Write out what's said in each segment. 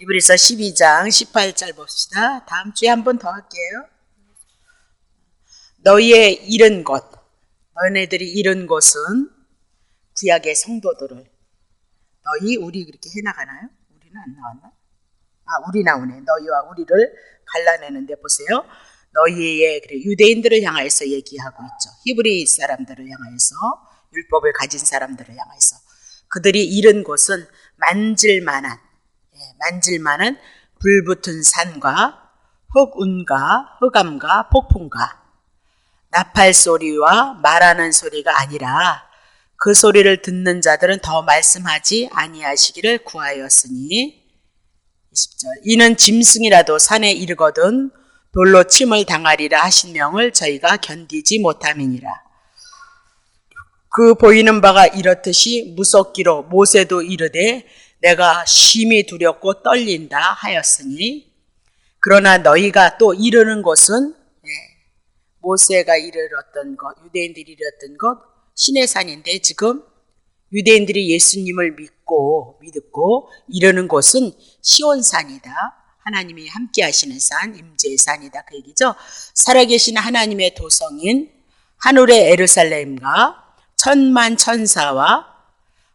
이브리서 12장 18절 봅시다. 다음 주에 한 번 더 할게요. 너희의 이른 곳, 너희들이 이른 곳은 구약의 성도들을 너희 우리 그렇게 해나가나요? 우리는 안 나왔나? 우리 나오네. 너희와 우리를 갈라내는데 보세요. 너희의 유대인들을 향하여서 얘기하고 있죠. 히브리 사람들을 향하여서, 율법을 가진 사람들을 향하여서 그들이 이른 곳은 만질만한 불붙은 산과 흑운과 흑암과 폭풍과 나팔 소리와 말하는 소리가 아니라 그 소리를 듣는 자들은 더 말씀하지 아니하시기를 구하였으니 20절 이는 짐승이라도 산에 이르거든 돌로 침을 당하리라 하신 명을 저희가 견디지 못함이니라. 그 보이는 바가 이렇듯이 무섭기로 모세도 이르되 내가 심히 두렵고 떨린다 하였으니 그러나 너희가 또 이르는 곳은 모세가 이르렀던 것, 유대인들이 이르렀던 것 시내산인데 지금 유대인들이 예수님을 믿고 이르는 곳은 시온산이다. 하나님이 함께 하시는 산, 임재의 산이다 그 얘기죠. 살아계신 하나님의 도성인 하늘의 예루살렘과 천만 천사와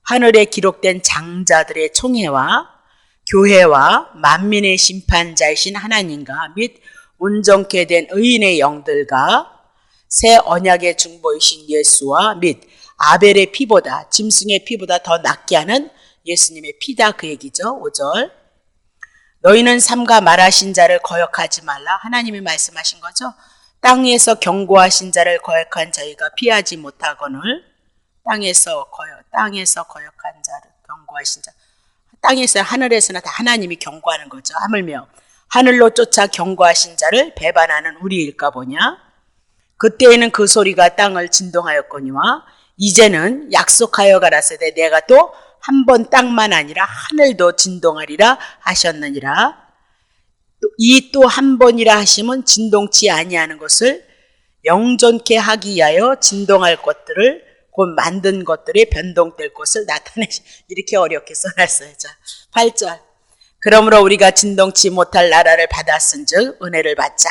하늘에 기록된 장자들의 총회와 교회와 만민의 심판자이신 하나님과 및 온전케 된 의인의 영들과 새 언약의 중보이신 예수와 및 아벨의 피보다 짐승의 피보다 더 낫게 하는 예수님의 피다 그 얘기죠. 5절 너희는 삼가 말하신 자를 거역하지 말라. 하나님이 말씀하신 거죠. 땅에서 경고하신 자를 거역한 저희가 피하지 못하거늘 땅에서 거역한 자를 경고하신 자 땅에서 하늘에서나 다 하나님이 경고하는 거죠. 하물며 하늘로 쫓아 경고하신 자를 배반하는 우리일까 보냐. 그때에는 그 소리가 땅을 진동하였거니와 이제는 약속하여 가라사대 내가 또 한 번 땅만 아니라 하늘도 진동하리라 하셨느니라. 이 또 한 번이라 하심은 진동치 아니하는 것을 영존케 하기 위하여 진동할 것들을 곧 만든 것들이 변동될 것을 나타내시. 이렇게 어렵게 써놨어요. 자, 8절 그러므로 우리가 진동치 못할 나라를 받았은즉 은혜를 받자.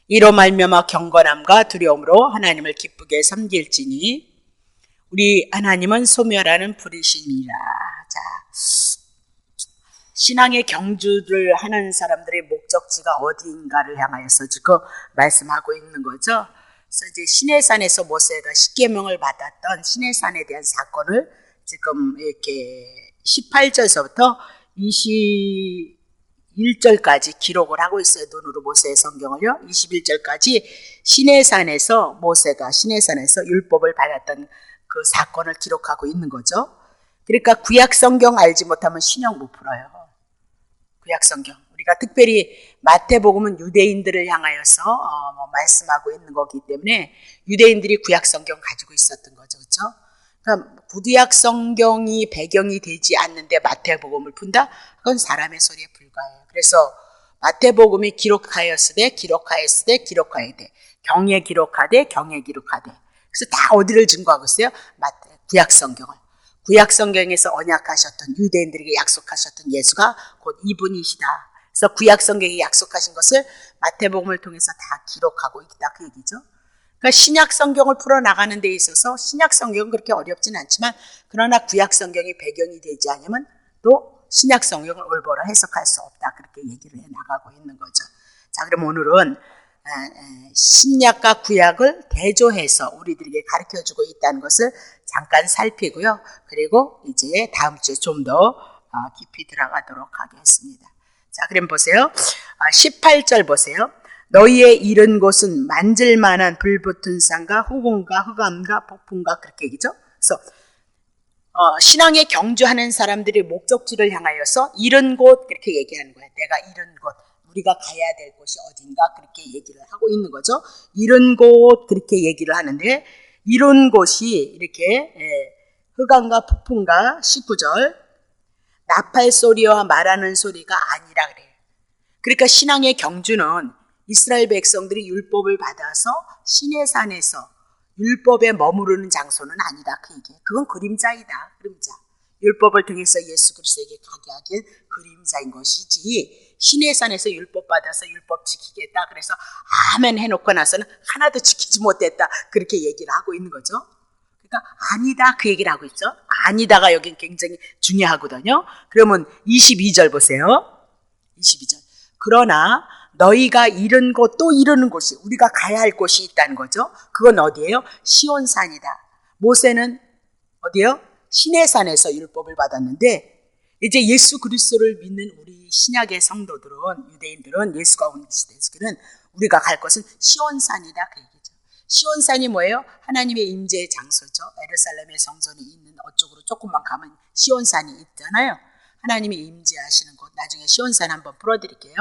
이로 말미암아 경건함과 두려움으로 하나님을 기쁘게 섬길지니 우리 하나님은 소멸하는 불이심이라. 자, 신앙의 경주를 하는 사람들의 목적지가 어디인가를 향하여서 지금 말씀하고 있는 거죠. 그래서 이제 시내산에서 모세가 십계명을 받았던 시내산에 대한 사건을 지금 이렇게 18절서부터 21절까지 기록을 하고 있어요. 눈으로 모세의 성경을요. 21절까지 모세가 시내산에서 율법을 받았던 그 사건을 기록하고 있는 거죠. 그러니까 구약 성경 알지 못하면 신약 못 풀어요. 구약 성경. 우리가 특별히 마태복음은 유대인들을 향하여서 말씀하고 있는 거기 때문에 유대인들이 구약 성경 가지고 있었던 거죠. 그렇죠? 그러니까 구약 성경이 배경이 되지 않는데 마태복음을 푼다? 그건 사람의 소리에 불과해요. 그래서 마태복음이 기록하였으되 경에 기록하되 그래서 다 어디를 증거하고 있어요? 구약 성경을. 구약 성경에서 언약하셨던 유대인들에게 약속하셨던 예수가 곧 이분이시다. 그래서 구약 성경이 약속하신 것을 마태복음을 통해서 다 기록하고 있다 그 얘기죠. 그러니까 신약 성경을 풀어나가는 데 있어서 신약 성경은 그렇게 어렵진 않지만 그러나 구약 성경이 배경이 되지 않으면 또 신약 성경을 올바로 해석할 수 없다 그렇게 얘기를 해나가고 있는 거죠. 자, 그럼 오늘은 신약과 구약을 대조해서 우리들에게 가르쳐주고 있다는 것을 잠깐 살피고요. 그리고 이제 다음 주에 좀 더 깊이 들어가도록 하겠습니다. 자, 그럼 보세요. 18절 보세요. 너희의 이른 곳은 만질만한 불붙은 산과 후궁과 흑암과 폭풍과 그렇게 얘기죠. 그래서 신앙에 경주하는 사람들이 목적지를 향하여서 이른 곳 그렇게 얘기하는 거예요. 내가 이른 곳, 우리가 가야 될 곳이 어딘가 그렇게 얘기를 하고 있는 거죠. 이른 곳 그렇게 얘기를 하는데 이른 곳이 이렇게 흑암과 폭풍과 19절 나팔 소리와 말하는 소리가 아니라 그래요. 그러니까 신앙의 경주는 이스라엘 백성들이 율법을 받아서 시내산에서 율법에 머무르는 장소는 아니다 그 얘기예요. 그건 그림자이다. 그림자. 율법을 통해서 예수 그리스도에게 가게 하길 그림자인 것이지, 시내산에서 율법 받아서 율법 지키겠다 그래서 아멘 해놓고 나서는 하나도 지키지 못했다 그렇게 얘기를 하고 있는 거죠. 그러니까 아니다 그 얘기를 하고 있죠. 아니다가 여긴 굉장히 중요하거든요. 그러면 22절 보세요. 22절. 그러나 너희가 이른 곳 또 이르는 곳이, 우리가 가야 할 곳이 있다는 거죠. 그건 어디예요? 시온산이다. 모세는 어디요? 시내산에서 율법을 받았는데, 이제 예수 그리스도를 믿는 우리 신약의 성도들은, 유대인들은, 예수가 온 시대에서는 우리가 갈 곳은 시온산이다 그 얘기죠. 시온산이 뭐예요? 하나님의 임재의 장소죠. 예루살렘의 성전이 있는 어쪽으로 조금만 가면 시온산이 있잖아요. 하나님이 임재하시는 곳, 나중에 시온산 한번 풀어드릴게요.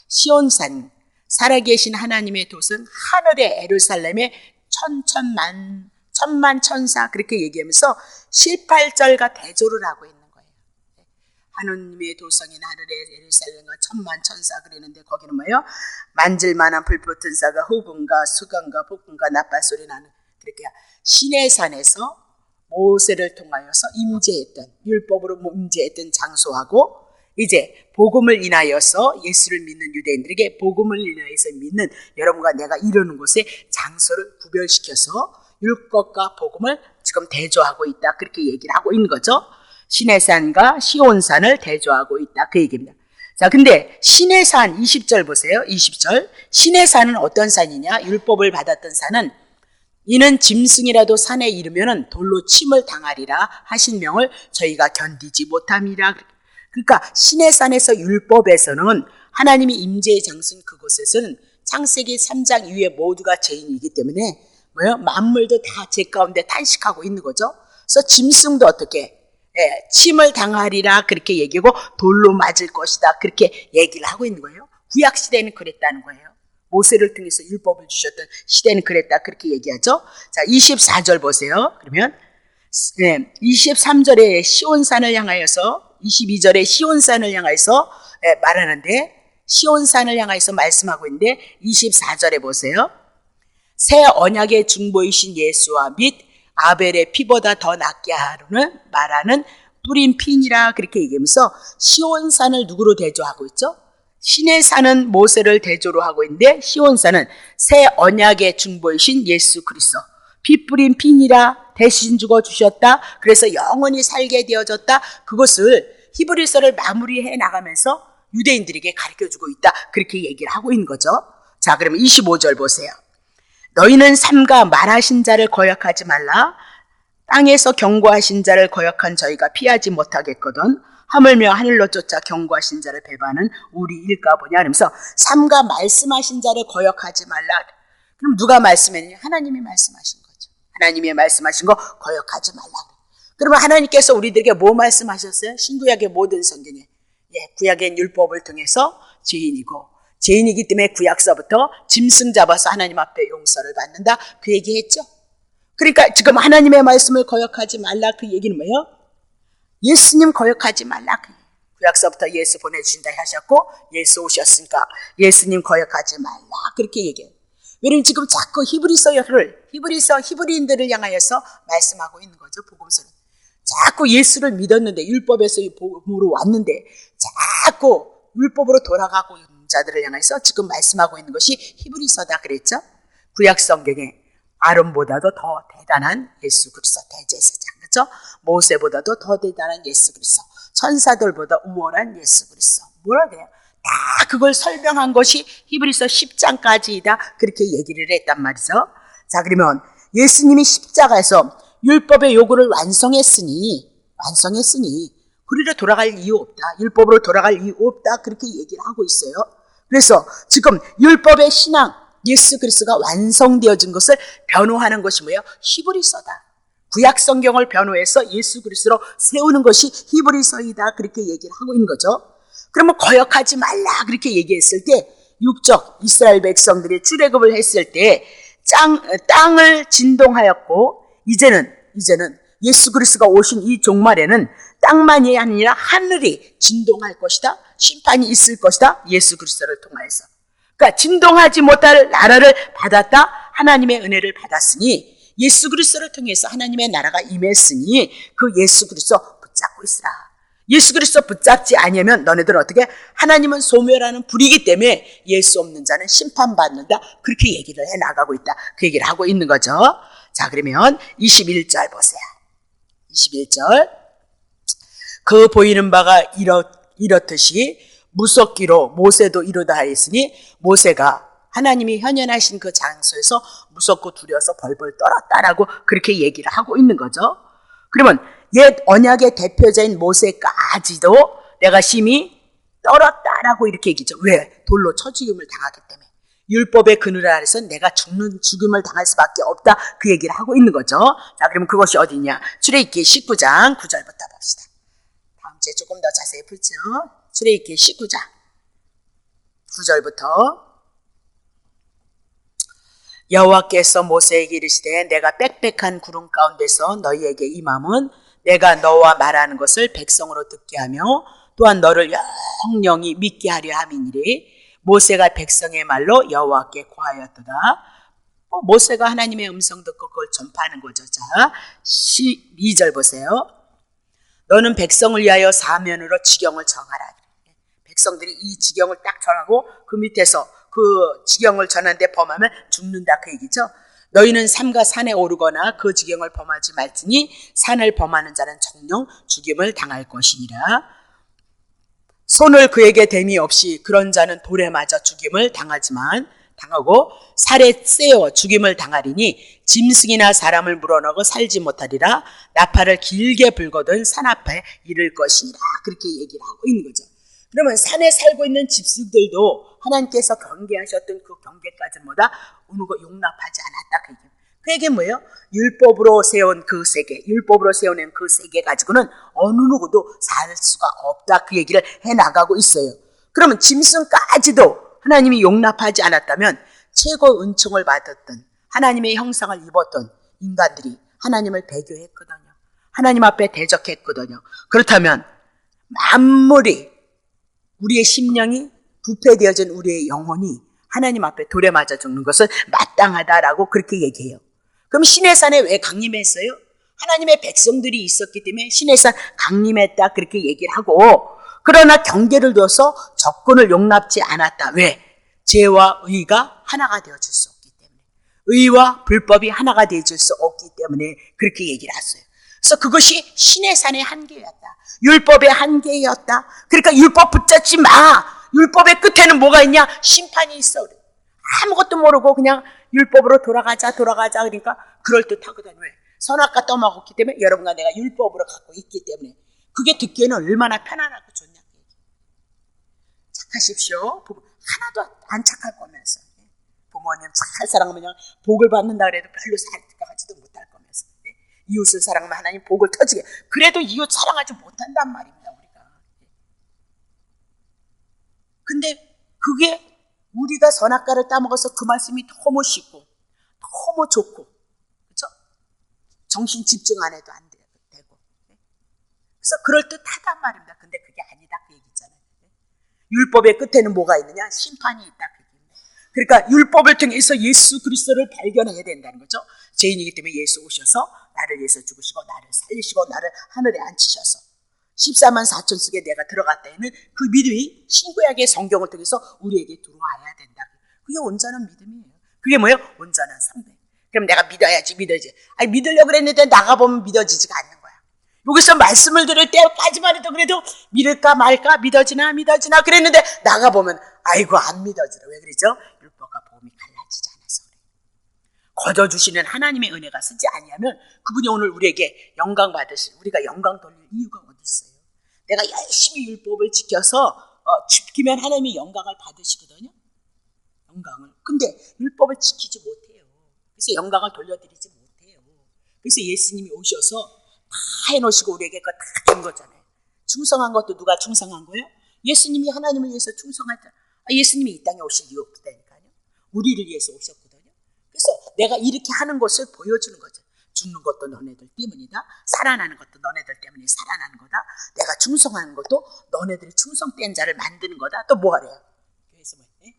시온산, 살아계신 하나님의 돛은 하늘의 예루살렘의 천만 천사 그렇게 얘기하면서 7, 8절과 대조를 하고 있는 거예요. 하나님의 도성인 하늘의 예루살렘과 천만 천사 그러는데 거기는 뭐예요? 만질만한 불붙은 사가 후금과 수금과 폭풍과 나팔소리 나는, 그렇게 시내산에서 모세를 통하여서 임재했던, 율법으로 임재했던 장소하고, 이제 복음을 인하여서 예수를 믿는 유대인들에게 복음을 인하여서 믿는 여러분과 내가 이루는 곳에 장소를 구별시켜서 율법과 복음을 지금 대조하고 있다 그렇게 얘기를 하고 있는 거죠. 시내산과 시온산을 대조하고 있다 그 얘기입니다. 자, 근데 시내산 20절 보세요. 20절. 시내산은 어떤 산이냐? 율법을 받았던 산은 이는 짐승이라도 산에 이르면은 돌로 침을 당하리라 하신 명을 저희가 견디지 못함이라. 그러니까 시내산에서 율법에서는 하나님이 임재의 장소인 그곳에서는 창세기 3장 이후에 모두가 죄인이기 때문에 뭐요? 만물도 다 죄 가운데 탄식하고 있는 거죠. 그래서 짐승도 어떻게 침을 당하리라 그렇게 얘기하고 돌로 맞을 것이다 그렇게 얘기를 하고 있는 거예요. 구약 시대는 그랬다는 거예요. 모세를 통해서 율법을 주셨던 시대는 그랬다 그렇게 얘기하죠. 자, 24절 보세요. 그러면 23절에 시온산을 향하여서, 22절에 시온산을 향해서 말하는데, 시온산을 향해서 말씀하고 있는데 24절에 보세요. 새 언약의 중보이신 예수와 및 아벨의 피보다 더 낫게 하루는 말하는 뿌린 핀이라 그렇게 얘기하면서 시온산을 누구로 대조하고 있죠? 시내산은 모세를 대조로 하고 있는데 시온산은 새 언약의 중보이신 예수 그리스도, 피 뿌린 핀이라 대신 죽어 주셨다. 그래서 영원히 살게 되어졌다. 그것을 히브리서를 마무리해 나가면서 유대인들에게 가르쳐주고 있다. 그렇게 얘기를 하고 있는 거죠. 자, 그러면 25절 보세요. 너희는 삼가 말하신 자를 거역하지 말라. 땅에서 경고하신 자를 거역한 저희가 피하지 못하겠거든. 하물며 하늘로 쫓아 경고하신 자를 배반은 우리 일까 보냐 하면서 삼가 말씀하신 자를 거역하지 말라. 그럼 누가 말씀했냐? 하나님이 말씀하신 거죠. 하나님이 말씀하신 거 거역하지 말라. 그러면 하나님께서 우리들에게 뭐 말씀하셨어요? 신구약의 모든 성경에, 구약의 율법을 통해서 죄인이기 때문에 구약서부터 짐승 잡아서 하나님 앞에 용서를 받는다 그 얘기했죠. 그러니까 지금 하나님의 말씀을 거역하지 말라 그 얘기는 뭐예요? 예수님 거역하지 말라. 구약서부터 예수 보내주신다 하셨고 예수 오셨으니까 예수님 거역하지 말라 그렇게 얘기해요. 왜냐면 지금 자꾸 히브리인들을 향하여서 말씀하고 있는 거죠. 복음서는 자꾸 예수를 믿었는데, 율법에서 복음으로 왔는데 자꾸 율법으로 돌아가고 있는 자들을 향해서 지금 말씀하고 있는 것이 히브리서다 그랬죠. 구약 성경에 아론보다도 더 대단한 예수 그리스도 대제사장, 그렇죠? 모세보다도 더 대단한 예수 그리스도, 천사들보다 우월한 예수 그리스도, 뭐라 그래요? 다 그걸 설명한 것이 히브리서 10장까지이다 그렇게 얘기를 했단 말이죠. 자, 그러면 예수님이 십자가에서 율법의 요구를 완성했으니 그리로 돌아갈 이유 없다, 율법으로 돌아갈 이유 없다 그렇게 얘기를 하고 있어요. 그래서 지금 율법의 신앙, 예수 그리스도가 완성되어진 것을 변호하는 것이 뭐예요? 히브리서다. 구약 성경을 변호해서 예수 그리스도로 세우는 것이 히브리서이다 그렇게 얘기를 하고 있는 거죠. 그러면 거역하지 말라 그렇게 얘기했을 때, 육적 이스라엘 백성들이 출애굽을 했을 때 땅을 진동하였고, 이제는 예수 그리스도가 오신 이 종말에는 땅만이 아니라 하늘이 진동할 것이다. 심판이 있을 것이다. 예수 그리스도를 통하여서. 그러니까 진동하지 못할 나라를 받았다. 하나님의 은혜를 받았으니 예수 그리스도를 통해서 하나님의 나라가 임했으니 그 예수 그리스도 붙잡고 있으라. 예수 그리스도 붙잡지 아니하면 너네들은 어떻게? 하나님은 소멸하는 불이기 때문에 예수 없는 자는 심판받는다. 그렇게 얘기를 해나가고 있다. 그 얘기를 하고 있는 거죠. 자, 그러면 21절 보세요. 21절. 그 보이는 바가 이렇듯이 무섭기로 모세도 이루다 하였으니 모세가 하나님이 현현하신 그 장소에서 무섭고 두려워서 벌벌 떨었다라고 그렇게 얘기를 하고 있는 거죠. 그러면 옛 언약의 대표자인 모세까지도 내가 심히 떨었다라고 이렇게 얘기죠. 왜? 돌로 쳐 죽임을 당하기 때문에. 율법의 그늘 아래서 내가 죽임을 당할 수밖에 없다. 그 얘기를 하고 있는 거죠. 자, 그러면 그것이 어디냐? 출애굽기 19장 9절부터 봅시다. 다음 주에 조금 더 자세히 풀죠. 출애굽기 19장 9절부터. 여호와께서 모세에게 이르시되 내가 빽빽한 구름 가운데서 너희에게 임함은 내가 너와 말하는 것을 백성으로 듣게 하며 또한 너를 영영히 믿게 하려 함이니라. 모세가 백성의 말로 여호와께 고하였도다. 모세가 하나님의 음성 듣고 그걸 전파하는 거죠. 자, 12절 보세요. 너는 백성을 위하여 사면으로 지경을 정하라. 백성들이 이 지경을 딱 정하고 그 밑에서 그 지경을 전하는데 범하면 죽는다 그 얘기죠. 너희는 삼가 산에 오르거나 그 지경을 범하지 말지니 산을 범하는 자는 정령 죽임을 당할 것이니라. 손을 그에게 댐이 없이 그런 자는 돌에 맞아 죽임을 당하고 살에 쎄어 죽임을 당하리니 짐승이나 사람을 물어넣고 살지 못하리라. 나팔을 길게 불거든 산 앞에 이를 것이니라. 그렇게 얘기를 하고 있는 거죠. 그러면 산에 살고 있는 집수들도 하나님께서 경계하셨던 그 경계까지는 뭐다? 어느 거 용납하지 않았다. 그 얘기예요. 그 얘기는 뭐예요? 율법으로 세운 그 세계, 율법으로 세워낸 그 세계 가지고는 어느 누구도 살 수가 없다. 그 얘기를 해나가고 있어요. 그러면 짐승까지도 하나님이 용납하지 않았다면 최고 은총을 받았던 하나님의 형상을 입었던 인간들이 하나님을 배교했거든요. 하나님 앞에 대적했거든요. 그렇다면 만물이 우리의 심령이 부패되어진 우리의 영혼이 하나님 앞에 돌에 맞아 죽는 것은 마땅하다라고 그렇게 얘기해요. 그럼 시내산에 왜 강림했어요? 하나님의 백성들이 있었기 때문에 시내산 강림했다 그렇게 얘기를 하고, 그러나 경계를 둬서 적군을 용납지 않았다. 왜? 죄와 의가 하나가 되어줄 수 없기 때문에, 의와 불법이 하나가 되어줄 수 없기 때문에 그렇게 얘기를 했어요. 그래서 그것이 시내산의 한계였다. 율법의 한계였다. 그러니까 율법 붙잡지 마. 율법의 끝에는 뭐가 있냐? 심판이 있어. 아무것도 모르고 그냥 율법으로 돌아가자. 그러니까 그럴듯하거든. 왜? 선악과 떠먹었기 때문에, 여러분과 내가 율법으로 갖고 있기 때문에 그게 듣기에는 얼마나 편안하고 좋냐. 착하십시오. 하나도 안 착할 거면서. 부모님 잘 사랑하면 그냥 복을 받는다 그래도 별로 생각하지도 못할 거면서. 이웃을 사랑하면 하나님 복을 터지게. 그래도 이웃 사랑하지 못한단 말입니다, 우리가. 근데 그게 우리가 선악과를 따먹어서 그 말씀이 너무 쉽고 너무 좋고, 그렇죠? 정신 집중 안 해도 안 되고. 그래서 그럴듯하단 말입니다. 근데 그게 아니다 그 얘기잖아요. 율법의 끝에는 뭐가 있느냐? 심판이 있다 그 얘기입니다. 그러니까 율법을 통해서 예수 그리스도를 발견해야 된다는 거죠. 죄인이기 때문에 예수 오셔서 나를 위해서 죽으시고 나를 살리시고 나를 하늘에 앉히셔서 14만 4천 속에 내가 들어갔다 했는 그 믿음이 신구약의 성경을 통해서 우리에게 들어와야 된다. 그게 온전한 믿음이에요. 그게 뭐예요? 온전한 상대. 그럼 내가 믿어야지. 아니, 믿으려고 그랬는데 나가보면 믿어지지가 않는 거야. 여기서 말씀을 들을 때까지만 해도 그래도 믿을까 말까 믿어지나 그랬는데 나가보면 아이고 안 믿어지라. 왜 그러죠? 율법과 복음이 갈라지지 않아서 그래요. 거저주시는 하나님의 은혜가 쓰지 아니하면 그분이 오늘 우리에게 영광 받으실, 우리가 영광 돌릴 이유가 어디 있어요? 내가 열심히 율법을 지켜서 지키면 하나님이 영광을 받으시거든요. 영광을. 근데 율법을 지키지 못해요. 그래서 영광을 돌려드리지 못해요. 그래서 예수님이 오셔서 다 해놓으시고 우리에게 그거 다 준 거잖아요. 충성한 것도 누가 충성한 거예요? 예수님이 하나님을 위해서 충성하잖아요. 예수님이 이 땅에 오실 이유 없다니까요. 우리를 위해서 오셨거든요. 그래서 내가 이렇게 하는 것을 보여주는 거죠. 죽는 것도 너네들 때문이다. 살아나는 것도 너네들 때문에 살아나는 거다. 내가 충성하는 것도 너네들이 충성된 자를 만드는 거다. 또 뭐 하래요? 교회에서 뭐 해?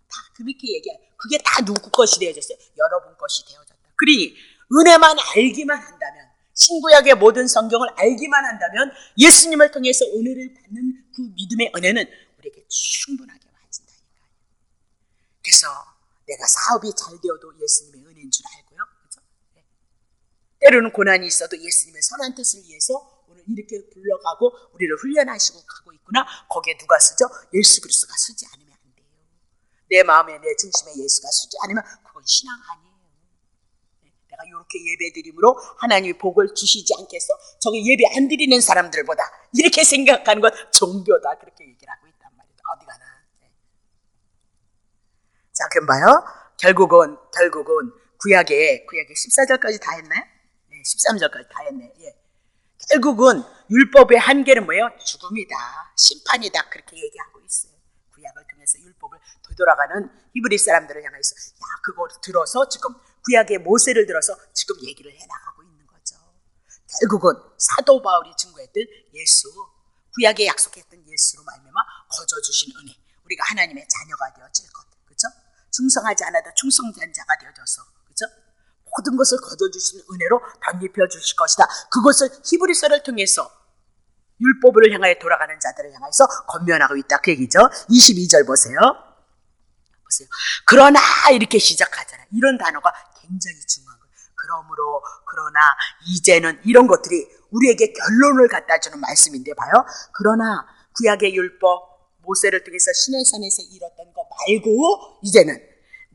다 그렇게 얘기해요. 그게 다 누구 것이 되어졌어요? 여러분 것이 되어졌다. 그러니 은혜만 알기만 한다면, 신구약의 모든 성경을 알기만 한다면 예수님을 통해서 은혜를 받는 그 믿음의 은혜는 우리에게 충분하게 와진다니까요. 그래서 내가 사업이 잘 되어도 예수님의 은혜인 줄 알고요. 그렇죠? 때로는 고난이 있어도 예수님의 선한 뜻을 위해서 오늘 이렇게 불러가고 우리를 훈련하시고 가고 있구나. 거기에 누가 쓰죠? 예수 그리스도가 쓰지 않으면 안 돼요. 내 마음에 내 중심에 예수가 쓰지 않으면 그건 신앙 아니에요. 내가 이렇게 예배 드림으로 하나님이 복을 주시지 않겠어? 저기 예배 안 드리는 사람들보다 이렇게 생각하는 건 종교다. 그렇게 얘기를 하고 있단 말이에요. 어디 가나. 자, 그럼 봐요. 결국은 구약에 14절까지 다 했나요? 네, 13절까지 다 했네. 예. 결국은 율법의 한계는 뭐예요? 죽음이다, 심판이다. 그렇게 얘기하고 있어요. 구약을 통해서 율법을 되돌아가는 히브리 사람들을 향해서 그거 들어서 지금 구약의 모세를 들어서 지금 얘기를 해나가고 있는 거죠. 결국은 사도 바울이 증거했던 예수, 구약에 약속했던 예수로 말미암아 거저 주신 은혜, 우리가 하나님의 자녀가 되어질 것, 그렇죠? 충성하지 않아도 충성된 자가 되어져서, 그렇죠? 모든 것을 거둬주시는 은혜로 덧입혀 주실 것이다. 그것을 히브리서를 통해서 율법을 향하여 돌아가는 자들을 향해서 권면하고 있다. 그 얘기죠. 22절 보세요. 그러나 이렇게 시작하잖아요. 이런 단어가 굉장히 중요한 거예요. 그러므로, 그러나, 이제는, 이런 것들이 우리에게 결론을 갖다 주는 말씀인데 봐요. 그러나 구약의 율법 모세를 통해서 시내산에서 이뤘던 거 말고 이제는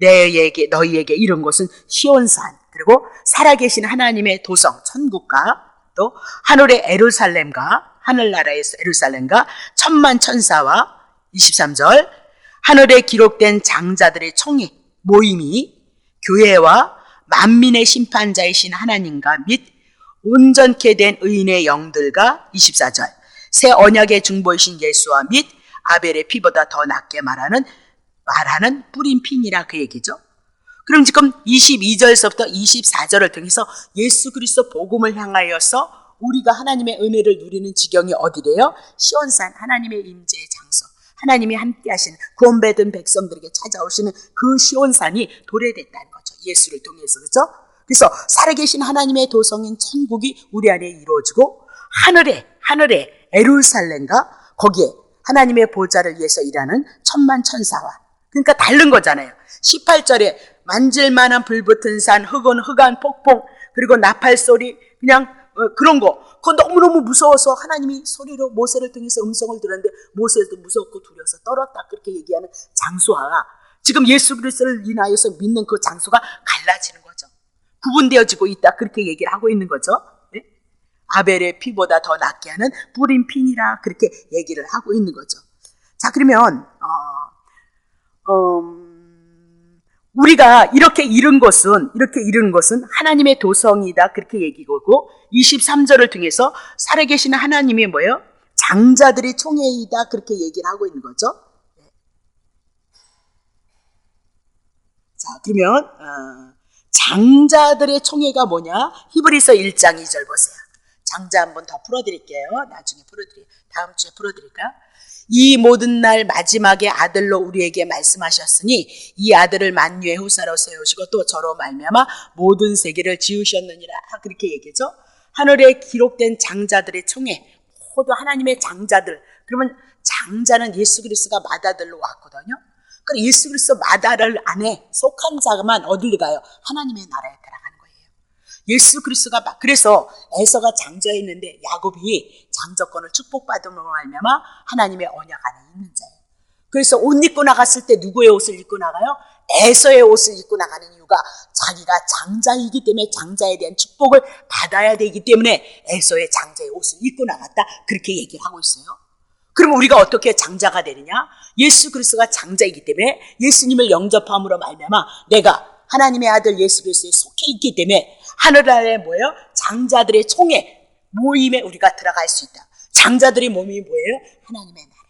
너희에게 이런 것은 시온산, 그리고 살아계신 하나님의 도성 천국과 또 하늘의 예루살렘과 하늘나라의 예루살렘과 천만 천사와 23절 하늘에 기록된 장자들의 총회 모임이 교회와 만민의 심판자이신 하나님과 및 온전케 된 의인의 영들과 24절 새 언약의 중보이신 예수와 및 아벨의 피보다 더 낫게 말하는 뿌린 핀이라 그 얘기죠. 그럼 지금 22절서부터 24절을 통해서 예수 그리스도 복음을 향하여서 우리가 하나님의 은혜를 누리는 지경이 어디래요? 시온산, 하나님의 임재의 장소, 하나님이 함께 하시는 구원받은 백성들에게 찾아오시는 그 시온산이 도래됐다는 거죠. 예수를 통해서. 그렇죠? 그래서 살아계신 하나님의 도성인 천국이 우리 안에 이루어지고 하늘에 예루살렘과 거기에 하나님의 보좌를 위해서 일하는 천만 천사와, 그러니까 다른 거잖아요. 18절에 만질만한 불붙은 산, 흑한 폭풍, 그리고 나팔 소리, 그냥 그런 거. 그거 너무너무 무서워서 하나님이 소리로 모세를 통해서 음성을 들었는데 모세도 무섭고 두려워서 떨었다. 그렇게 얘기하는 장소와 지금 예수 그리스도를 인하여서 믿는 그 장소가 갈라지는 거죠. 구분되어지고 있다. 그렇게 얘기를 하고 있는 거죠. 네? 아벨의 피보다 더 낫게 하는 뿌린 핀이라 그렇게 얘기를 하고 있는 거죠. 자, 그러면 우리가 이렇게 이룬 것은 하나님의 도성이다. 그렇게 얘기하고 23절을 통해서 살아계시는 하나님이 뭐예요? 장자들의 총회이다. 그렇게 얘기를 하고 있는 거죠. 자, 그러면 장자들의 총회가 뭐냐? 히브리서 1장 2절 보세요. 장자 한번 더 풀어드릴게요. 나중에 다음 주에 풀어드릴까요? 이 모든 날 마지막에 아들로 우리에게 말씀하셨으니 이 아들을 만유의 후사로 세우시고 또 저로 말미암아 모든 세계를 지으셨느니라. 그렇게 얘기죠. 하늘에 기록된 장자들의 총회, 모두 하나님의 장자들. 그러면 장자는 예수 그리스도가 맏아들로 왔거든요. 그럼 예수 그리스도 맏아들 안에 속한 자만 어디를 가요? 하나님의 나라에 들어가는 거예요. 예수 그리스도가 그래서 에서가 장자였는데 야곱이 장자권을 축복받음으로 말미암아 하나님의 언약 안에 있는 자예요. 그래서 옷 입고 나갔을 때 누구의 옷을 입고 나가요? 에서의 옷을 입고 나가는 이유가 자기가 장자이기 때문에 장자에 대한 축복을 받아야 되기 때문에 에서의 장자의 옷을 입고 나갔다. 그렇게 얘기를 하고 있어요. 그럼 우리가 어떻게 장자가 되느냐? 예수 그리스도가 장자이기 때문에 예수님을 영접함으로 말미암아 내가 하나님의 아들 예수 그리스도에 속해 있기 때문에 하늘 아래 뭐예요? 장자들의 총회 모임에 우리가 들어갈 수 있다. 장자들의 모임이 뭐예요? 하나님의 나라예요.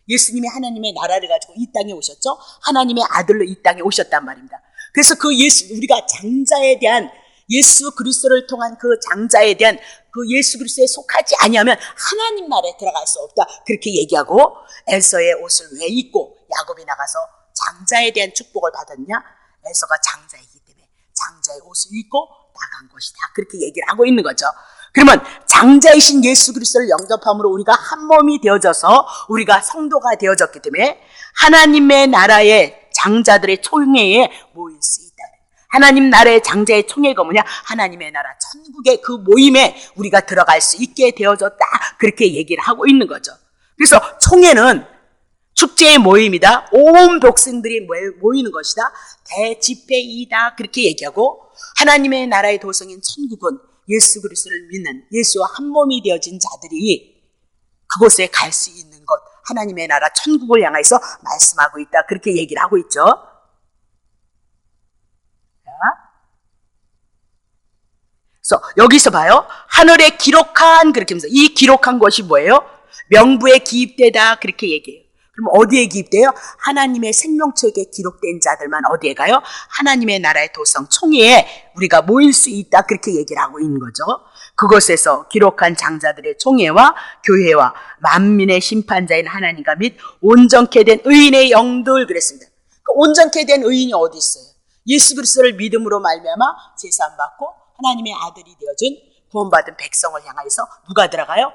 예수님이 하나님의 나라를 가지고 이 땅에 오셨죠? 하나님의 아들로 이 땅에 오셨단 말입니다. 그래서 우리가 장자에 대한 예수 그리스도를 통한 그 장자에 대한 그 예수 그리스도에 속하지 아니하면 하나님 나라에 들어갈 수 없다. 그렇게 얘기하고 에서의 옷을 왜 입고 야곱이 나가서 장자에 대한 축복을 받았냐? 에서가 장자이기 때문에 장자의 옷을 입고 나간 것이다. 그렇게 얘기를 하고 있는 거죠. 그러면 장자이신 예수 그리스도를 영접함으로 우리가 한 몸이 되어져서 우리가 성도가 되어졌기 때문에 하나님의 나라의 장자들의 총회에 모일 수 있다. 하나님 나라의 장자의 총회가 뭐냐? 하나님의 나라 천국의 그 모임에 우리가 들어갈 수 있게 되어졌다. 그렇게 얘기를 하고 있는 거죠. 그래서 총회는 축제의 모임이다. 온 백성들이 모이는 것이다. 대집회이다. 그렇게 얘기하고 하나님의 나라의 도성인 천국은 예수 그리스도를 믿는 예수와 한 몸이 되어진 자들이 그곳에 갈 수 있는 것, 하나님의 나라 천국을 향해서 말씀하고 있다. 그렇게 얘기를 하고 있죠. 그래서 여기서 봐요. 하늘에 기록한 그렇게 하면서 이 기록한 것이 뭐예요? 명부에 기입되다 그렇게 얘기해요. 그럼 어디에 기입돼요? 하나님의 생명책에 기록된 자들만 어디에 가요? 하나님의 나라의 도성 총회에 우리가 모일 수 있다 그렇게 얘기를 하고 있는 거죠. 그곳에서 기록한 장자들의 총회와 교회와 만민의 심판자인 하나님과 및 온전케 된 의인의 영들 그랬습니다. 그 온전케 된 의인이 어디 있어요? 예수 그리스도를 믿음으로 말미암아 제사함 받고 하나님의 아들이 되어준 구원받은 백성을 향하여서 누가 들어가요?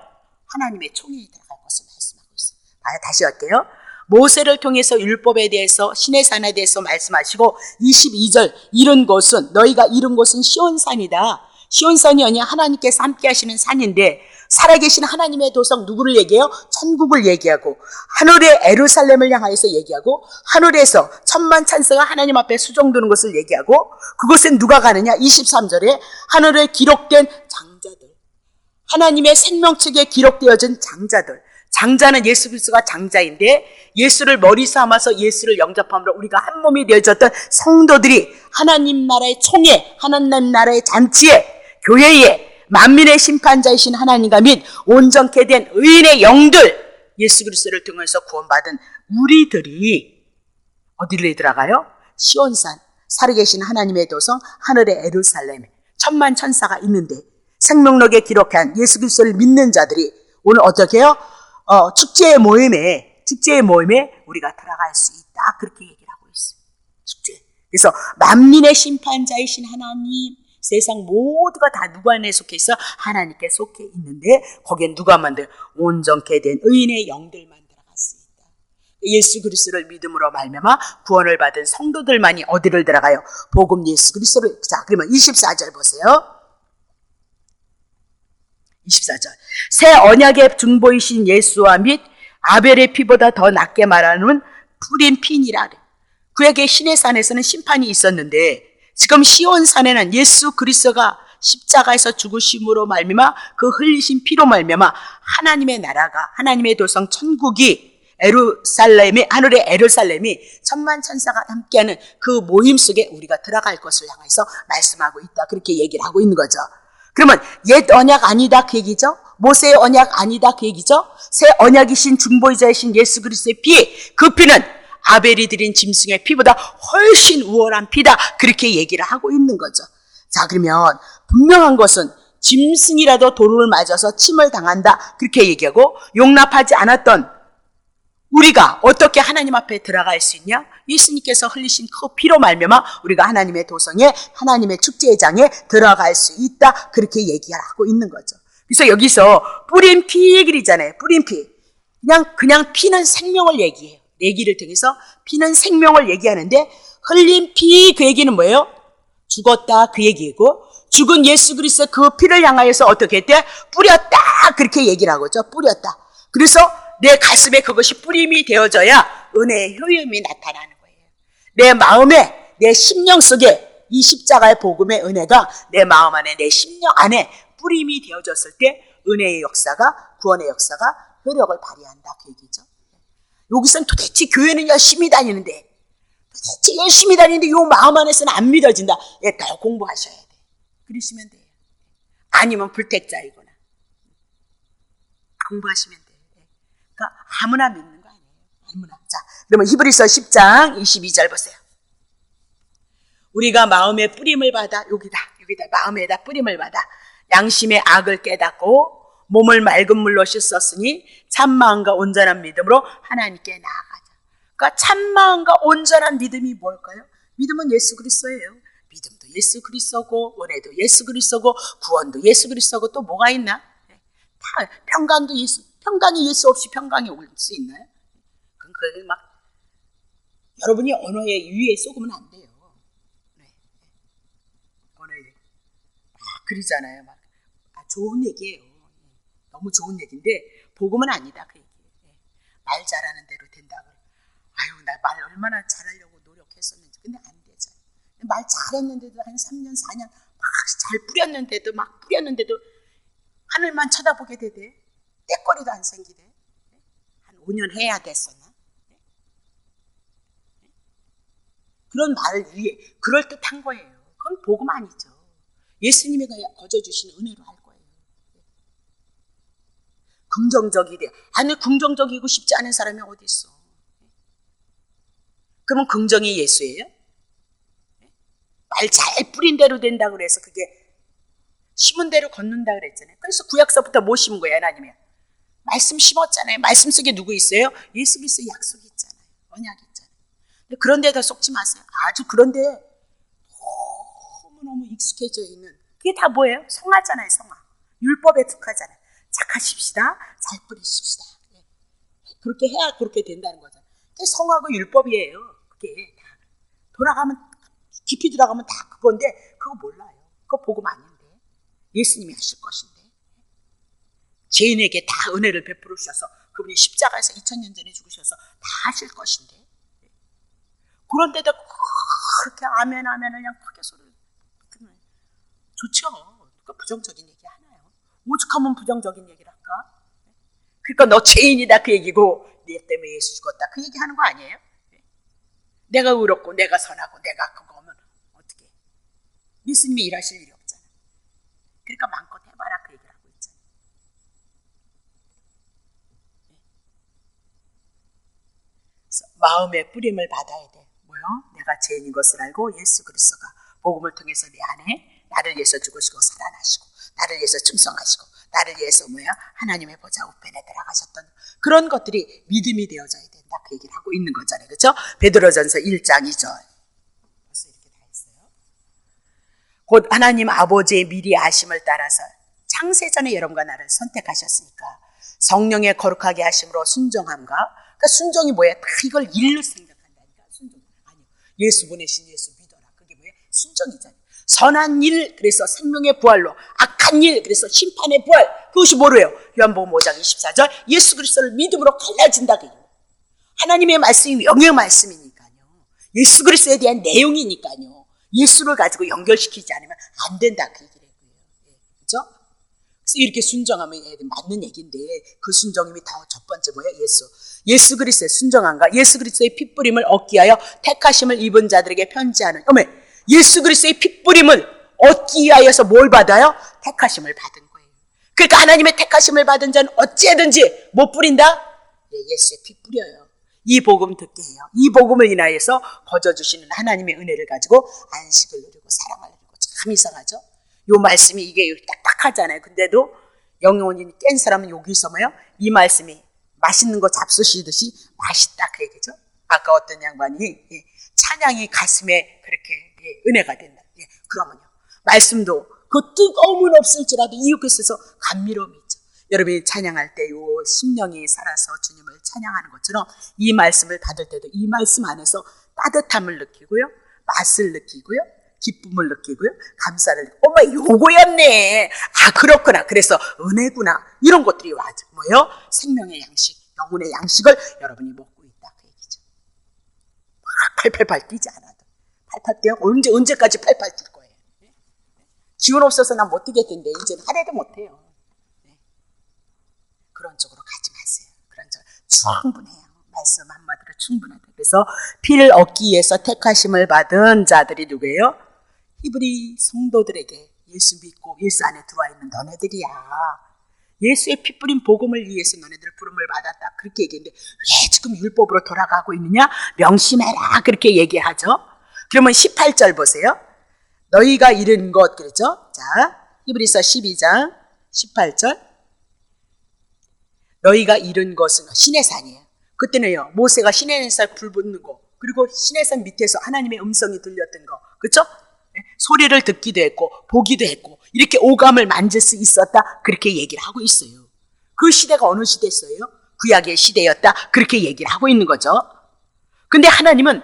하나님의 총회에 들어갈 것을 말씀하고 있어요. 다시 할게요. 모세를 통해서 율법에 대해서 신의 산에 대해서 말씀하시고 22절 이른 곳은 너희가 이른 곳은 시온산이다. 시온산이 아니야 하나님께서 함께 하시는 산인데 살아계신 하나님의 도성 누구를 얘기해요? 천국을 얘기하고 하늘의 예루살렘을 향하여서 얘기하고 하늘에서 천만 찬사가 하나님 앞에 수종드는 것을 얘기하고 그곳엔 누가 가느냐? 23절에 하늘에 기록된 장자들 하나님의 생명책에 기록되어진 장자들 장자는 예수 그리스도가 장자인데 예수를 머리 삼아서 예수를 영접함으로 우리가 한 몸이 되어졌던 성도들이 하나님 나라의 총회 하나님 나라의 잔치에 교회에 만민의 심판자이신 하나님과 및 온전케 된 의인의 영들 예수 그리스도를 통해서 구원받은 우리들이 어디를 들어가요? 시온산 살아계신 하나님의 도성 하늘의 예루살렘에 천만 천사가 있는데 생명록에 기록한 예수 그리스도를 믿는 자들이 오늘 어떻게 해요? 축제의 모임에 우리가 들어갈 수 있다 그렇게 얘기를 하고 있어요. 축제. 그래서 만민의 심판자이신 하나님 세상 모두가 다 누구 안에 속해 있어? 하나님께 속해 있는데 거기에 누가 만들? 온전케 된 의인의 영들만 들어갈 수 있다. 예수 그리스도를 믿음으로 말미암아 구원을 받은 성도들만이 어디를 들어가요? 복음 예수 그리스도를. 자, 그러면 24절 보세요. 24절. 새 언약의 중보이신 예수와 및 아벨의 피보다 더 낫게 말하는 뿌린 피니라. 그에게 신의 산에서는 심판이 있었는데 지금 시온산에는 예수 그리스도가 십자가에서 죽으심으로 말미암아 그 흘리신 피로 말미암아 하나님의 나라가 하나님의 도성 천국이 예루살렘이 하늘의 예루살렘이 천만 천사가 함께하는 그 모임 속에 우리가 들어갈 것을 향해서 말씀하고 있다. 그렇게 얘기를 하고 있는 거죠. 그러면 옛 언약 아니다 그 얘기죠. 모세의 언약 아니다 그 얘기죠. 새 언약이신 중보자이신 예수 그리스도의 피, 그 피는 아벨이 드린 짐승의 피보다 훨씬 우월한 피다. 그렇게 얘기를 하고 있는 거죠. 자, 그러면 분명한 것은 짐승이라도 도를 맞아서 침을 당한다. 그렇게 얘기하고 용납하지 않았던 우리가 어떻게 하나님 앞에 들어갈 수 있냐? 예수님께서 흘리신 그 피로 말미암아 우리가 하나님의 도성에 하나님의 축제장에 들어갈 수 있다. 그렇게 얘기하고 있는 거죠. 그래서 여기서 뿌린 피 그리잖아요. 뿌린 피. 그냥 피는 생명을 얘기해요. 내기를 통해서 피는 생명을 얘기하는데 흘린 피 그 얘기는 뭐예요? 죽었다 그 얘기고 죽은 예수 그리스도 그 피를 향하여서 어떻게 했대? 뿌렸다 그렇게 얘기를 하고죠. 뿌렸다. 그래서 내 가슴에 그것이 뿌림이 되어져야 은혜의 효용이 나타나는 거예요. 내 마음에 내 심령 속에 이 십자가의 복음의 은혜가 내 마음 안에 내 심령 안에 뿌림이 되어졌을 때 은혜의 역사가 구원의 역사가 효력을 발휘한다 그 얘기죠. 여기서는 도대체 교회는 열심히 다니는데 이 마음 안에서는 안 믿어진다. 예, 더 공부하셔야 돼. 그러시면 돼요. 아니면 불택자이거나 공부하시면 돼요. 그러니까 아무나 믿는 거 아니에요. 아무나. 자, 그러면 히브리서 10장 22절 보세요. 우리가 마음의 뿌림을 받아 여기다 마음에다 뿌림을 받아 양심의 악을 깨닫고 몸을 맑은 물로 씻었으니 참마음과 온전한 믿음으로 하나님께 나아가자. 그러니까 참마음과 온전한 믿음이 뭘까요? 믿음은 예수 그리스도예요. 믿음도 예수 그리스도고 은혜도 예수 그리스도고 구원도 예수 그리스도고 또 뭐가 있나? 다 평강도 예수. 평강이 예수 없이 평강이 올 수 있나요? 그건 막 여러분이 언어의 위에 쏘으면 안 돼요. 언어에 그러잖아요. 막 좋은 얘기예요. 너무 좋은 얘기인데 복음은 아니다 그 얘기예요. 말 잘하는 대로 된다고. 아유 나 말 얼마나 잘하려고 노력했었는지. 근데 안 되잖아요. 말 잘했는데도 한 3년 4년 막 잘 뿌렸는데도 하늘만 쳐다보게 되대. 때거리도 안 생기대. 한 5년 해야 됐었나? 그런 말 위에 그럴듯한 거예요. 그건 복음 아니죠. 예수님이 거저주신 은혜로 할 거예요. 긍정적이래. 아니 긍정적이고 싶지 않은 사람이 어디 있어? 그러면 긍정이 예수예요? 말 잘 뿌린 대로 된다고 그래서 그게 심은 대로 걷는다 그랬잖아요. 그래서 구약서부터 뭐 심은 거예요, 하나님이? 말씀 심었잖아요. 말씀 속에 누구 있어요? 예수 그리스도의 약속이 있잖아요. 언약이 있잖아요. 근데 그런 데다 속지 마세요. 아주 그런데 너무너무 익숙해져 있는 그게 다 뭐예요? 성화잖아요. 성화. 율법에 특하잖아요. 착하십시다. 잘 뿌리십시다. 그렇게 해야 그렇게 된다는 거잖아요. 그게 성화고 율법이에요. 그게 다 돌아가면 깊이 들어가면 다 그건데 그거 몰라요. 그거 복음 아닌데 예수님이 하실 것인데 죄인에게 다 은혜를 베풀어 주셔서 그분이 십자가에서 2000년 전에 죽으셔서 다 하실 것인데 그런데도 그렇게 아멘 아멘 그냥 크게 소리를 듣는 좋죠. 그 부정적인 얘기 하나요. 오죽하면 부정적인 얘기를 할까? 그러니까 너 죄인이다 그 얘기고 네 때문에 예수 죽었다 그 얘기 하는 거 아니에요? 내가 의롭고 내가 선하고 내가 그거 하면 어떻게 해? 예수님이 일하실 일이 없잖아. 그러니까 마음껏 해봐라 그 얘기를 하고 있잖아. 그래서 마음의 뿌림을 받아야 돼. 뭐요? 내가 죄인인 것을 알고 예수 그리스도가 복음을 통해서 내 안에 나를 위해서 죽으시고 살아나시고 나를 위해서 충성하시고 나를 위해서 하나님의 보좌 우편에 들어가셨던 그런 것들이 믿음이 되어져야 된다 그 얘기를 하고 있는 거잖아요. 그렇죠? 베드로전서 1장 2절 벌써 이렇게 다 했어요. 곧 하나님 아버지의 미리 아심을 따라서 창세전에 여러분과 나를 선택하셨으니까 성령의 거룩하게 하심으로 순종함과 그러니까 순종이 뭐예요? 다 이걸 일로 생각한다니까. 순종 아니요. 예수 보내신 예수 믿어라. 그게 뭐예요? 순종이잖아요. 선한 일 그래서 생명의 부활로 악한 일 그래서 심판의 부활 그것이 뭐래요? 요한복음 5장 24절 예수 그리스도를 믿음으로 갈라진다 그래요. 하나님의 말씀이 영의 말씀이니까요. 예수 그리스도에 대한 내용이니까요. 예수를 가지고 연결시키지 않으면 안 된다 그 얘기를 해요. 그렇죠? 그래서 이렇게 순종하면 맞는 얘기인데 그 순종임이 더 첫 번째 뭐예요? 예수 그리스도의 순종함과 예수 그리스도의 핏뿌림을 얻기 위하여 택하심을 입은 자들에게 편지하는 예수 그리스도의 핏뿌림을 얻기 위하여서 뭘 받아요? 택하심을 받은 거예요. 그러니까 하나님의 택하심을 받은 자는 어찌하든지 못 뿌린다? 예수의 피 뿌려요. 이 복음 듣게 해요. 이 복음을 인하여서 거저주시는 하나님의 은혜를 가지고 안식을 누리고 사랑을 누리고 참 이상하죠? 요 말씀이 이게 딱딱하잖아요. 근데도 영혼이 깬 사람은 여기서 이 말씀이 맛있는 거 잡수시듯이 맛있다 그 얘기죠. 아까 어떤 양반이 찬양이 가슴에 그렇게 은혜가 된다. 그러면요. 말씀도 그 뜨거움은 없을지라도 이웃에 있어서 감미로움이 있죠. 여러분이 찬양할 때 요 심령이 살아서 주님을 찬양하는 것처럼 이 말씀을 받을 때도 이 말씀 안에서 따뜻함을 느끼고요. 맛을 느끼고요. 기쁨을 느끼고요. 감사를 느끼고 요거였네. 아 그렇구나. 그래서 은혜구나. 이런 것들이 와죠. 뭐예요? 생명의 양식, 영혼의 양식을 여러분이 먹고 있다. 그 얘기죠. 팔팔팔 뛰지 않아도. 팔팔 뛰어? 언제까지 팔팔 뛸 거예요? 기운 없어서 난 못 뛰겠던데 이제는 하나도 못해요. 그런 쪽으로 가지 마세요. 그런 쪽 충분해요. 말씀 한마디로 충분하다. 그래서 피를 얻기 위해서 택하심을 받은 자들이 누구예요? 히브리 성도들에게 예수 믿고 예수 안에 들어와 있는 너네들이야. 예수의 피 뿌린 복음을 위해서 너네들 부름을 받았다. 그렇게 얘기했는데 왜 지금 율법으로 돌아가고 있느냐? 명심해라. 그렇게 얘기하죠. 그러면 18절 보세요. 너희가 이룬 것 그랬죠? 자, 히브리서 12장 18절. 너희가 이룬 것은 신의 산이에요. 그때는요. 모세가 신의 산 불 붙는 거 그리고 신의 산 밑에서 하나님의 음성이 들렸던 거 그렇죠? 소리를 듣기도 했고 보기도 했고 이렇게 오감을 만질 수 있었다. 그렇게 얘기를 하고 있어요. 그 시대가 어느 시대였어요? 구약의 시대였다. 그렇게 얘기를 하고 있는 거죠. 근데 하나님은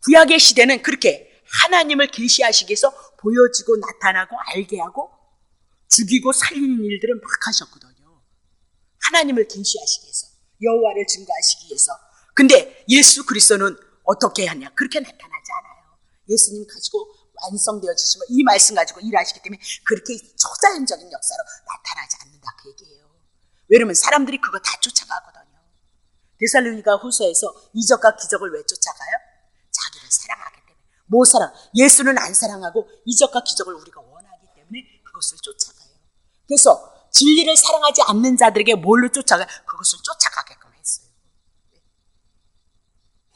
구약의 시대는 그렇게 하나님을 계시하시기 위해서 보여지고 나타나고 알게 하고 죽이고 살리는 일들을 막 하셨거든요. 하나님을 계시하시기 위해서, 여호와를 증거하시기 위해서. 근데 예수 그리스도는 어떻게 하냐? 그렇게 나타나지 않아요. 예수님 가지고 완성되어 지시면 이 말씀 가지고 일하시기 때문에 그렇게 초자연적인 역사로 나타나지 않는다 그 얘기예요. 왜냐면 사람들이 그거 다 쫓아가거든요. 데살로니가 후서에서 이적과 기적을 왜 쫓아가요? 자기를 사랑하기 때문에. 뭐 사랑? 예수는 안 사랑하고 이적과 기적을 우리가 원하기 때문에 그것을 쫓아가요. 그래서 진리를 사랑하지 않는 자들에게 뭘로 쫓아가요? 그것을 쫓아가게끔 했어요.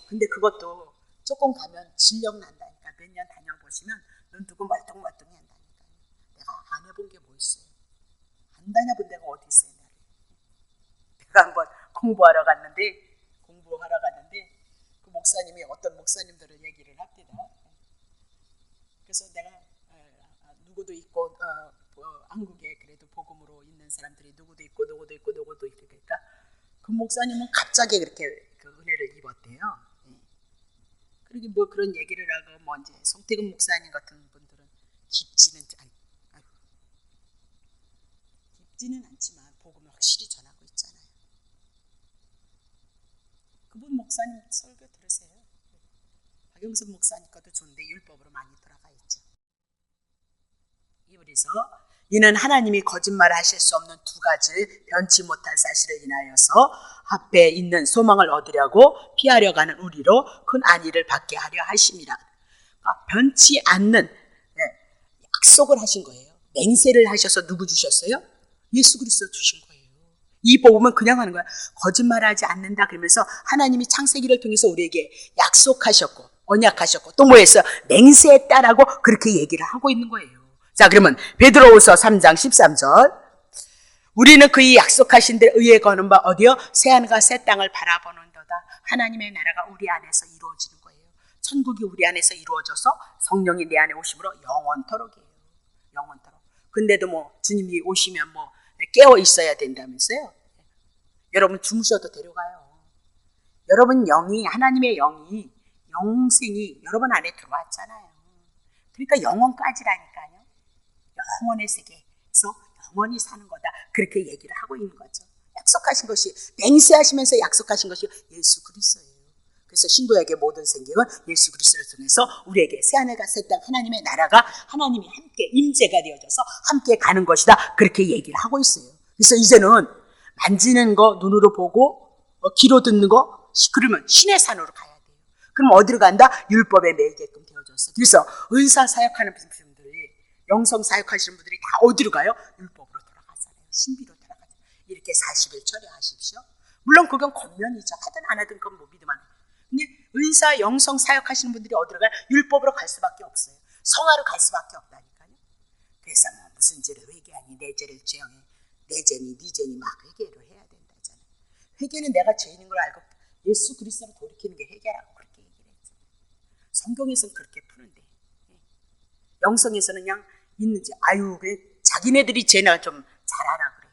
근데 그것도 조금 가면 진력 난다니까. 몇 년 다녀보시면 눈 뜨고 멀뚱멀뚱히 한다니까요. 내가 안 해본 게 뭐 있어요? 안 다녀본 데가 어디 있어요? 내가 한번 공부하러 갔는데 그 목사님이 어떤 목사님들을 얘기를 합니다. 그래서 내가 누구도 있고 한국에 그래도 복음으로 있는 사람들이 누구도 있고 그러니까 그 목사님은 갑자기 그렇게 그 은혜를 입었대요. 그러게 뭐 그런 얘기를 하고 뭐 이제 송태근 목사님 같은 분들은 깊지는 않지만 복음을 확실히 전하고 있잖아요. 그분 목사님 설교 들으세요. 박영선 목사님 것도 좋은데 율법으로 많이 들어가 있죠. 이브리서 이는 하나님이 거짓말을 하실 수 없는 두 가지를 변치 못할 사실을 인하여서 앞에 있는 소망을 얻으려고 피하려 가는 우리로 큰 안위를 받게 하려 하심이라. 변치 않는 약속을 하신 거예요. 맹세를 하셔서 누구 주셨어요? 예수 그리스도 주신 거예요. 이 복음은 그냥 하는 거야. 거짓말하지 않는다 그러면서 하나님이 창세기를 통해서 우리에게 약속하셨고 언약하셨고 또 뭐 했어요? 맹세했다라고 그렇게 얘기를 하고 있는 거예요. 자, 그러면 베드로후서 3장 13절 우리는 그의 약속하신 대로 의에 거는 바 어디요? 새하늘과 새 땅을 바라보는도다. 하나님의 나라가 우리 안에서 이루어지는 거예요. 천국이 우리 안에서 이루어져서 성령이 내 안에 오심으로 영원토록이에요. 영원토록. 근데도 뭐 주님이 오시면 뭐 깨어 있어야 된다면서요. 여러분 주무셔도 데려가요. 여러분 영이, 하나님의 영이, 영생이 여러분 안에 들어왔잖아요. 그러니까 영원까지라니까요. 영원의 세계에서 영원히 사는 거다. 그렇게 얘기를 하고 있는 거죠. 약속하신 것이, 맹세하시면서 약속하신 것이 예수 그리스도예요. 그래서 신구약의 모든 생명은 예수 그리스도를 통해서 우리에게 새하늘과 새 땅 하나님의 나라가 하나님이 함께 임재가 되어져서 함께 가는 것이다. 그렇게 얘기를 하고 있어요. 그래서 이제는 만지는 거 눈으로 보고 귀로 듣는 거 그러면 신의 산으로 가야 돼요. 그럼 어디로 간다? 율법에 매이게끔 되어졌어. 그래서 은사 사역하는 분들이 영성 사역하시는 분들이 다 어디로 가요? 율법으로 돌아가잖아요. 신비로 돌아가잖아요. 이렇게 40일 처리하십시오. 물론 그건 겉면이죠. 하든 안 하든 그건 뭐 믿으면 안 해요. 근데 은사 영성 사역하시는 분들이 어디로 가요? 율법으로 갈 수밖에 없어요. 성화로 갈 수밖에 없다니까요. 그래서 뭐 무슨 죄를 회개하니 내 죄를 죄형해 내 죄니 네 죄니 막 회개를 해야 된다잖아요. 회개는 내가 죄인인 걸 알고 예수 그리스도로 돌이키는 게 회개라고 그렇게 얘기를 했죠. 성경에서는 그렇게 푸는데 영성에서는 그냥 있는지 아유 그래 자기네들이 죄나 좀 잘하라 그래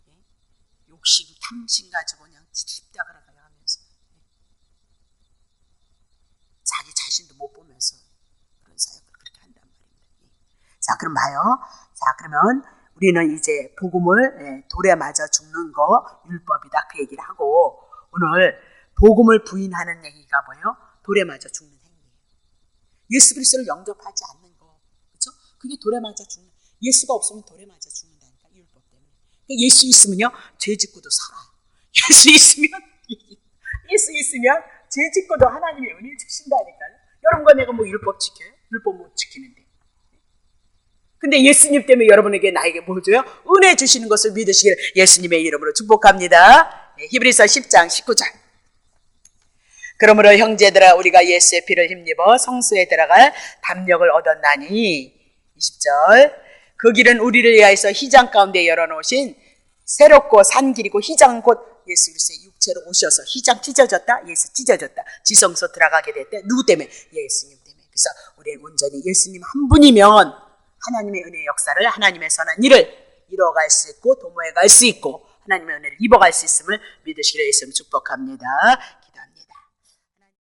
그냥 욕심 탐심 가지고 그냥 찝다 그러가 하면서 자기 자신도 못 보면서 그런 사역을 그렇게 한단 말입니다. 자 그럼 봐요. 자 그러면 우리는 이제 복음을 돌에 맞아 죽는 거 율법이다 그 얘기를 하고 오늘 복음을 부인하는 얘기가 뭐예요? 돌에 맞아 죽는 행위예요. 예수 그리스도를 영접하지 않는 거 그렇죠? 그게 돌에 맞아 죽는 예수가 없으면 돌에 맞아 죽는다니까 율법 때문에. 그러니까 예수 있으면요 죄 짓고도 살아요. 예수 있으면 죄 짓고도 하나님의 은혜 주신다니까요. 여러분과 내가 뭐 율법 지켜요? 율법 못 지키는데. 근데 예수님 때문에 여러분에게 나에게 뭘 줘요? 은혜 주시는 것을 믿으시길 예수님의 이름으로 축복합니다. 히브리서 10장 19절 그러므로 형제들아 우리가 예수의 피를 힘입어 성수에 들어갈 담력을 얻었나니 20절 그 길은 우리를 위하여서 희장 가운데 열어놓으신 새롭고 산 길이고 희장은 곧 예수 그리스도의 육체로 오셔서 희장 찢어졌다 예수 찢어졌다 지성소 들어가게 됐대 누구 때문에? 예수님 때문에. 그래서 우리는 온전히 예수님 한 분이면 하나님의 은혜의 역사를, 하나님의 선한 일을 이뤄갈 수 있고 도모해 갈 수 있고 하나님의 은혜를 입어갈 수 있음을 믿으시기를 예수님 축복합니다.